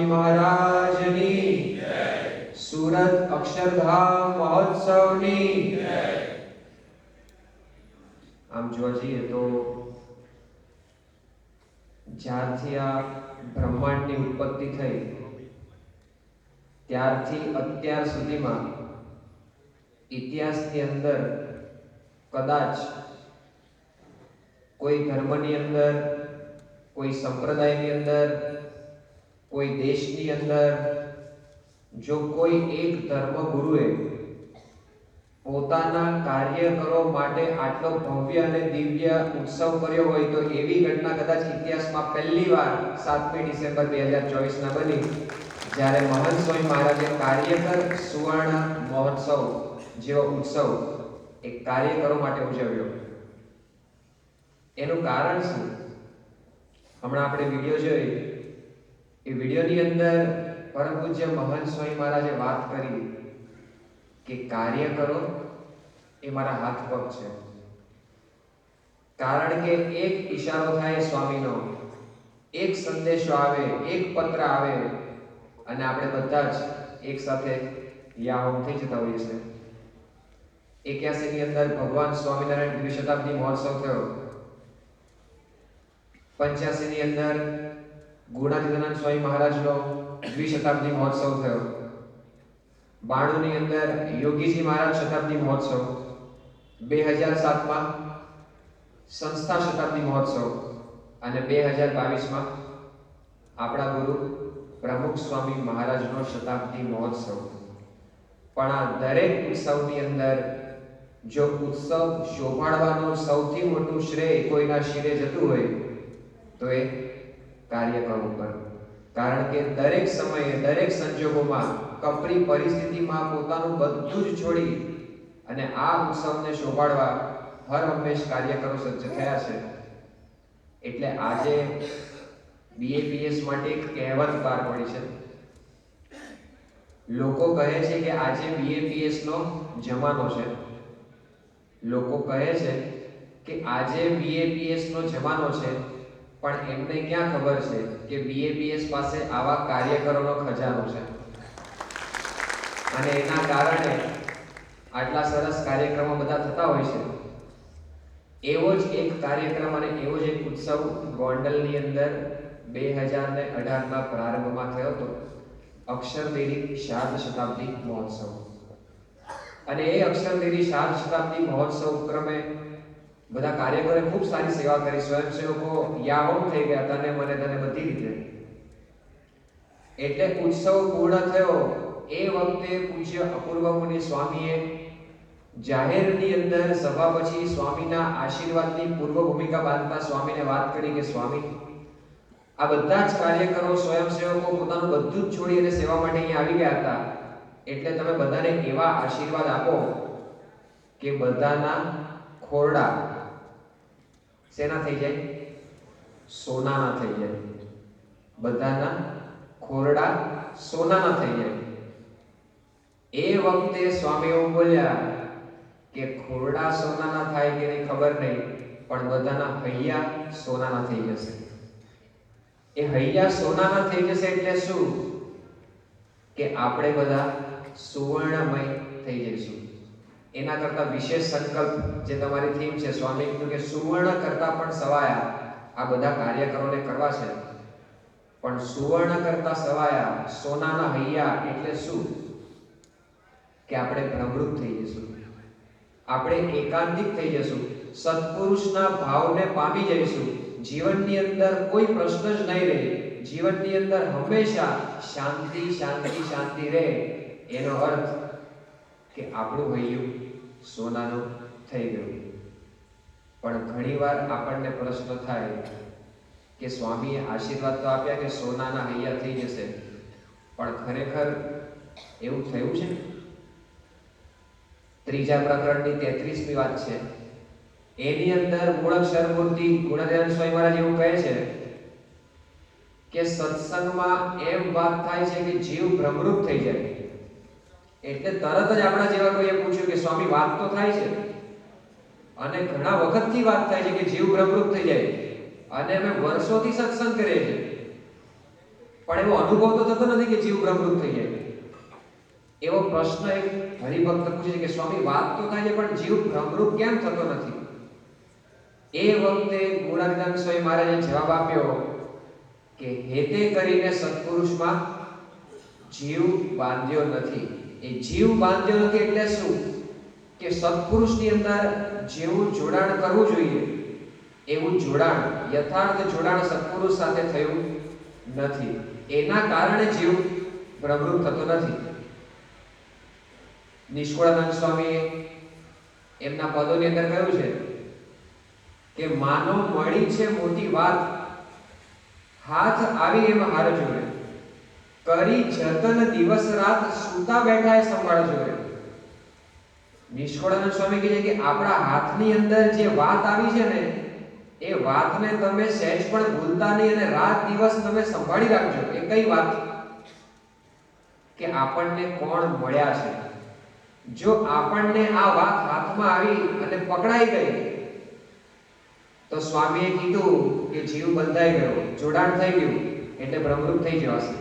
મહારાજની જય. સુરત અક્ષરધામ મહોત્સવની જય. આમ જોવા જઈએ તો જ્યારથી આ બ્રહ્માંડની ઉત્પત્તિ થઈ ત્યારથી અત્યાર સુધીમાં ઇતિહાસની અંદર કદાચ કોઈ ધર્મની અંદર, કોઈ સંપ્રદાયની અંદર, કોઈ દેશની અંદર જો કોઈ એક ધર્મગુરુએ પોતાના કાર્યકરો માટે આટલો ભવ્ય અને દિવ્ય ઉત્સવ કર્યો હોય તો એવી ઘટના કદાચ ઇતિહાસમાં પહેલીવાર 7મી ડિસેમ્બર 2024 ના બની, જ્યારે મહંત સ્વામી મહારાજે કાર્યકર સુવર્ણ મહોત્સવ જેવો ઉત્સવ એક કાર્યકરો માટે ઉજવ્યો. એનું કારણ શું? હમણાં આપણે વિડીયો જોઈ, એ વિડીયોની અંદર પરમ પૂજ્ય મહંત સ્વામી મહારાજે વાત કરી કે કાર્ય કરો એ મારા હાથ પગ છે. કારણ કે એક ઈશારો થાય સ્વામીનો, એક સંદેશો આવે, એક પત્ર આવે અને આપણે બધા જ એક સાથે યાહોમ થઈ જતા હોઈએ છીએ. 81 ની અંદર ભગવાન સ્વામિનારાયણ દ્વિશતાબ્દી મહોત્સવ થયો. 85 ની અંદર ગુણાતીતાનંદ સ્વામી મહારાજનો દ્વિશતાબ્દી મહોત્સવ થયો. 92 ની અંદર યોગીજી મહારાજ શતાબ્દી મહોત્સવ. 2007માં સંસ્થા શતાબ્દી મહોત્સવ અને 2022માં આપણા ગુરુ પ્રમુખ સ્વામી મહારાજનો શતાબ્દી મહોત્સવ. પણ આ દરેક ઉત્સવની અંદર જો ઉત્સવ શોભાડવાનું સૌથી મોટું શ્રેય કોઈના શિરે જતું હોય તો એ કાર્યકરો ઉપર. કારણ કે દરેક સમયે, દરેક સંજોગોમાં, કપરી પરિસ્થિતિમાં પોતાનું બધું જ છોડી અને આ ઉત્સવને શોભાડવા હર હંમેશ કાર્યકરો સજ્જ થયા છે. એટલે આજે બીએપીએસ માટે એક કહેવત બહાર પડી છે. લોકો કહે છે કે આજે બીએપીએસ નો જમાનો છે. લોકો કહે છે કે આજે બીએપીએસ નો જમાનો છે, પણ એમને ક્યાં ખબર છે કે બીએપીએસ પાસે આવા કાર્યકરોનો ખજાનો છે. અને એના કારણે આટલા સરસ કાર્યક્રમો બધા થતા હોય છે. એવો જ એક કાર્યક્રમ અને એવો જ એક ઉત્સવ ગોંડલની અંદર 2018ના પ્રારંભમાં થયો હતો, અક્ષરદેરી શ્રાદ્ધ શતાબ્દી મહોત્સવ. અને એ અક્ષરદેરી શ્રાદ્ધ શતાબ્દી મહોત્સવ ઉપક્રમે બધા કાર્યકરોએ ખૂબ સારી સેવા કરી. સ્વયંસેવકો યાહોમ થઈ ગયા તને મને તને બધી રીતે. એટલે ઉત્સવ પૂર્ણ થયો એ વખતે પૂજ્ય અપૂર્વ મુનિ સ્વામીએ જાહેરની અંદર સભા પછી સ્વામીના આશીર્વાદની પૂર્વ ભૂમિકા બાંધતા સ્વામીને વાત કરી કે સ્વામી, આ બધા જ કાર્યકરો, સ્વયંસેવકો પોતાનું બધું જ છોડી અને સેવા માટે અહીંયા આવી ગયા હતા. એટલે તમે બધાને એવા આશીર્વાદ આપો કે બધાના ખોરડા શેના થઈ જાય? સોનાના થઈ જાય. બધાના ખોરડા સોનાના થઈ જાય. એ વખતે સ્વામી એવું બોલ્યા કે ખોરડા સોનાના થાય કે નહીં ખબર નહીં, પણ બધાના હૈયા સોનાના થઈ જશે. એ હૈયા સોનાના થઈ જશે એટલે શું? કે આપણે બધા સુવર્ણમય થઈ જઈશું. એના કરતા વિશેષ સંકલ્પ જે તમારી થીમ છે, સ્વામી કીધું કે સુવર્ણ કરતા પણ સવાયા આ બધા કાર્યકરોને કરવા છે. પણ સુવર્ણ કરતા સવાયા સોનાના હૈયા એટલે શું? કે આપણે ભ્રમરૂપ થઈ જઈશું, આપણે એકાંતિક થઈ જઈશું, સત્પુરુષના ભાવને પામી જઈશું. જીવનની અંદર કોઈ પ્રશ્ન જ નહીં રહે. જીવનની અંદર હંમેશા શાંતિ શાંતિ શાંતિ રહે. એનો અર્થ કે આપણું હૈયું સોનાનું થઈ ગયું. પણ ઘણીવાર આપણને પ્રશ્ન થાય કે સ્વામીએ આશીર્વાદ તો આપ્યા કે સોનાના હૈયા થઈ જશે, પણ ખરેખર એવું થયું છે? ત્રીજા પ્રકરણની 33મી વાત છે. એની અંદર મૂળક્ષર મૂર્તિ ગુણાતીતાનંદ સ્વામી મહારાજ એવું કહે છે કે સત્સંગમાં એમ વાત થાય છે કે જીવ ભ્રમરૂપ થઈ જાય. એટલે તરત જ આપણા જેવા કોઈએ પૂછ્યું કે સ્વામી વાત તો થાય છે અને ઘણા વખતથી વાત થાય છે કે જીવ ભ્રમરૂપ થઈ જાય, અને અમે વર્ષોથી સત્સંગ કરીએ છીએ, પણ એવો અનુભવ તો થતો નથી કે જીવ બ્રહ્મરૂપ થઈ જાય. એવો પ્રશ્ન એક હરિભક્ત પૂછે છે કે સ્વામી વાત તો થાય છે પણ જીવ બ્રહ્મરૂપ કેમ થતો નથી? એ વખતે ગુણાનંદ સ્વામી મહારાજે જવાબ આપ્યો કે હેતે કરીને સત્પુરુષમાં જીવ બાંધ્યો નથી. એ જીવ બાંધ્યો નથી એટલે શું? કે સત્પુરુષની અંદર જેવું જોડાણ કરવું જોઈએ એવું જોડાણ, યથાર્થ જોડાણ સત્પુરુષ સાથે થયું નથી. એના કારણે જીવ બ્રહ્મરૂપ થતો નથી. નિષ્કુળાનંદ સ્વામીએ એમના પદોની અંદર કહ્યું છે કે માનો મળી છે મોટી વાત, હાથ આવી એમ હાર જોડે, કરી જતન દિવસ રાત, સૂતા બેઠા એ સંભાળ જોડે. નિષ્કુળાનંદ સ્વામી કહે છે કે આપણા હાથની અંદર જે વાત આવી છે ને એ વાતને તમે સહેજ પણ ભૂલતા નહીં અને રાત દિવસ તમે સંભાળી રાખજો. એ કઈ વાત? કે આપણને કોણ મળ્યા છે. જો આપણને આ વાત હાથમાં આવી અને પકડાઈ ગઈ તો સ્વામીએ કીધું કે જીવ બંધાઈ ગયો, જોડાણ થઈ ગયું એટલે બ્રહ્મરૂપ થઈ જવાશે.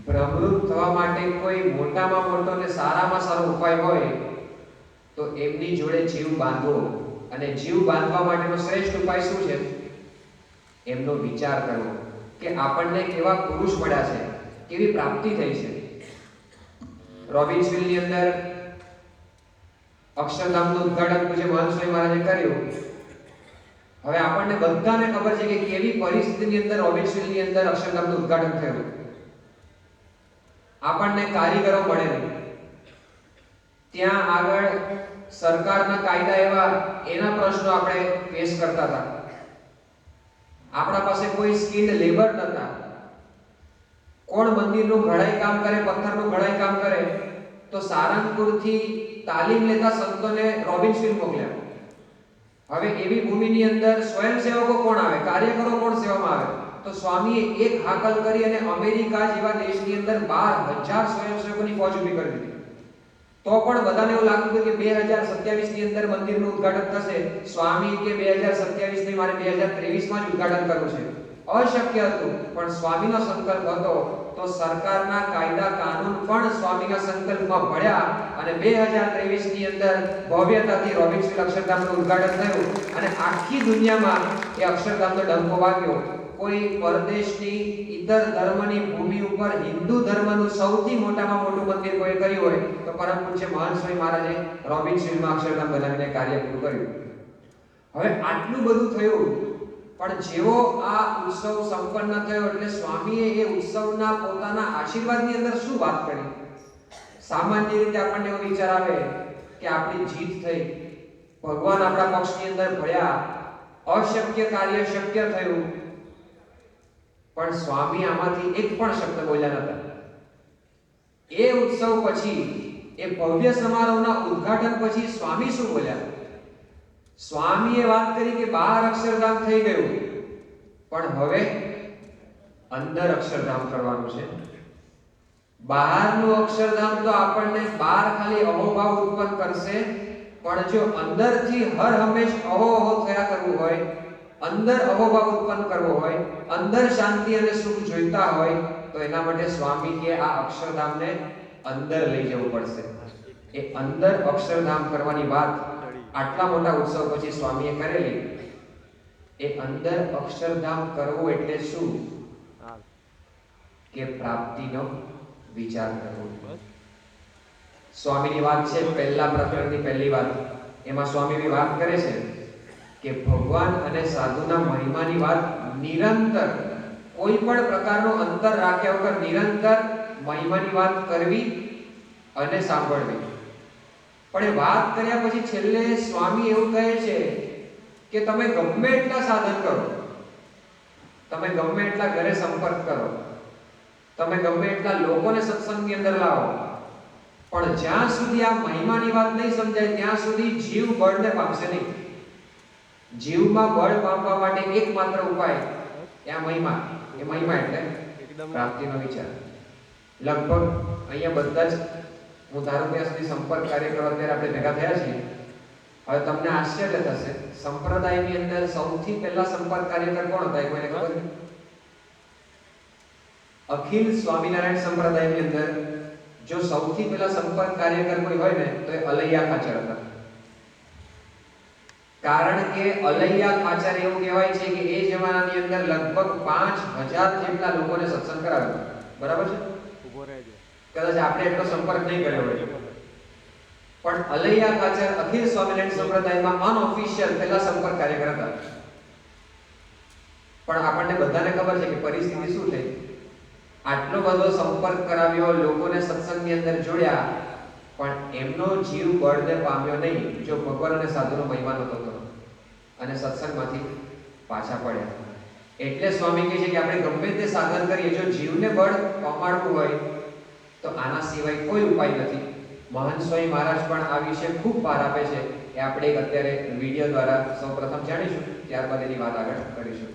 બ્રહ્મરૂપ થવા માટે કોઈ મોટામાં મોટો અને સારામાં સારો ઉપાય હોય તો એમની જોડે જીવ બાંધવો. અને જીવ બાંધવા માટેનો શ્રેષ્ઠ ઉપાય શું છે? એમનો વિચાર કરવો કે આપણને કેવા પુરુષ મળ્યા છે, કેવી પ્રાપ્તિ થઈ છે. રોબિન્સવિલની અંદર અક્ષરધામનું ઉદ્ઘાટન પૂજ્ય મહંત સ્વામી મહારાજે કર્યું. હવે આપણને બધાને ખબર છે કે કેવી પરિસ્થિતિની અંદર રોબિન્સવિલની અંદર અક્ષરધામનું ઉદ્ઘાટન થયું. આપણને કારીગરો મળે નહીં. ત્યાં આગળ સરકારના કાયદા એવા, એના પ્રશ્નો આપણે ફેસ કરતા હતા. આપણા પાસે કોઈ સ્કિલ્ડ લેબર નતા. કોણ મંદિરનું ઘડાઈ કામ કરે, પથ્થરનું ઘડાઈ કામ કરે? તો સારંગપુરથી તાલીમ લેતા સંતોને રોબિન્સવિલ મોકલ્યા. હવે એવી ભૂમિની અંદર સ્વયંસેવકો કોણ આવે, કાર્યકરો કોણ સેવામાં આવે? તો સ્વામીએ એક હાકલ કરી અને અમેરિકા જેવા દેશની અંદર 12,000 સ્વયંસેવકોની ફોજ ઊભી કરી દીધી. તો પણ બધાને એવું લાગતું હતું કે 2027 ની અંદર મંદિરનું ઉદ્ઘાટન થશે. સ્વામી કે 2027 નહીં, મારે 2023 માં જ ઉદ્ઘાટન કરવું છે. અશક્ય હતું. પણ સ્વામીનો સંકલ્પ હતો તો સરકારના કાયદા કાનૂન પણ સ્વામીના સંકલ્પમાં ભળ્યા અને 2023 ની અંદર ભવ્યતાથી રોબિન્સવિલ અક્ષરધામનું ઉદ્ઘાટન થયું અને આખી દુનિયામાં એ અક્ષરધામનો ડંકો વાગ્યો. કોઈ પરદેશની ઇતર ધર્મની ભૂમિ ઉપર હિન્દુ ધર્મનું સૌથી મોટામાં મોટું મંદિર કોઈ કર્યું હોય તો પરમ પૂજ્ય મહંત સ્વામી મહારાજે રોબિન્સવિલમાં અક્ષરધામ બનાવીને કાર્ય પૂરું કર્યું. હવે આટલું બધું થયું પણ જેવો આ ઉત્સવ સંપન્ન થયો એટલે સ્વામીએ એ ઉત્સવના પોતાના આશીર્વાદની અંદર શું વાત કરી? સામાન્ય રીતે આપણને એવો વિચાર આવે કે આપણી જીત થઈ, ભગવાન આપણા પક્ષની અંદર ભળ્યા, અશક્ય કાર્ય શક્ય થયું. પણ સ્વામી આમાંથી એક પણ શબ્દ બોલ્યા નતા. એ ઉત્સવ પછી, એ ભવ્ય સમારોહના ઉદ્ઘાટન પછી સ્વામી શું બોલ્યા? સ્વામીએ વાત કરી કે બહાર અક્ષરધામ થઈ ગયું પણ હવે અંદર અક્ષરધામ કરવાનું છે. બહારનું અક્ષરધામ તો આપણને બહાર ખાલી અહોભાવ ઉત્પન્ન કરશે, પણ જો અંદરથી હર હંમેશ અહો થયા કરવું હોય, અંદર અહોભાવ ઉત્પન્ન કરવો હોય, અંદર શાંતિ અને સુખ જોઈતા હોય તો એના માટે સ્વામી કે આ અક્ષરધામને અંદર લઈ જવું પડશે. એ અંદર અક્ષરધામ કરવાની વાત આટલા મોટા ઉત્સવ પછી સ્વામીએ કરેલી. એ અંદર અક્ષરધામ કરવું એટલે શું? કે પ્રાપ્તિનો વિચાર કરવો. સ્વામીની વાત છે પહેલા પ્રકરણની પહેલી વાત. એમાં સ્વામી વાત કરે છે કે ભગવાન અને સાધુના મહિમાની વાત નિરંતર, કોઈ પણ પ્રકારનો અંતર રાખ્યા વગર નિરંતર મહિમાની વાત કરવી અને સાંભળવી. પણ એ વાત કર્યા પછી છેલ્લે સ્વામી એવું કહે છે કે તમે ગમે એટલા સાધન કરો, તમે ગમે એટલા ઘરે સંપર્ક કરો, તમે ગમે એટલા લોકોને સત્સંગની અંદર લાવો, પણ જ્યાં સુધી આ મહિમાની વાત નહીં સમજાય ત્યાં સુધી જીવ બળને પામશે નહીં. જીવમાં બળ પામવા માટે એકમાત્ર ઉપાય એ આ મહિમા. એ મહિમા એટલે પ્રાપ્તિનો વિચાર. લગભગ અહીંયા બધા જ હું ધારો ત્યાં સુધી સંપર્ક કાર્યક્રમ અત્યારે આપણે ભેગા થયા છીએ. હવે તમને આશ્ચર્ય થશે, સંપ્રદાયની અંદર સૌથી પહેલા સંપર્ક કાર્યકર કોણ હતા? કોઈને ખબર? અખિલ સ્વામિનારાયણ સંપ્રદાયની અંદર જો સૌથી પહેલા સંપર્ક કાર્યકર કોઈ હોય ને તો એ અલૈયા ખાચર હતા. કારણ કે અલૈયા ખાચર એવું કહેવાય છે કે એ જમાનાની અંદર લગભગ 5000 જેટલા લોકોને સત્સંગ કરાવ્યો. બરાબર છે? કદાચ આપણે એટલો સંપર્ક નહીં કર્યો હોય, પણ અલૈયા ખાચર અખિલ સ્વામિનારાયણ સંપ્રદાયમાં અનઓફિશિયલ પહેલા સંપર્ક કાર્યકર હતા. પણ આપણને બધાને ખબર છે કે પરિસ્થિતિ શું થઈ. આટલો બધો સંપર્ક કરાવ્યો, લોકોને સત્સંગની અંદર જોડ્યા, પણ એમનો જીવ બળને પામ્યો નહીં જો ભગવાન અને સાધુનો મહિમા નહોતો થતો અને સત્સંગમાંથી પાછા પડ્યા. એટલે સ્વામી કહે છે કે આપણે ગમે તે સાધન કરીએ, જો જીવને બળ પમાડવું હોય તો આના સિવાય કોઈ ઉપાય નથી. મહંત સ્વામી મહારાજ પણ આ વિશે ખૂબ ભાર આપે છે. એ આપણે અત્યારે વિડીયો દ્વારા સૌપ્રથમ જાણીશું, ત્યારબાદ એની વાત આગળ કરીશું.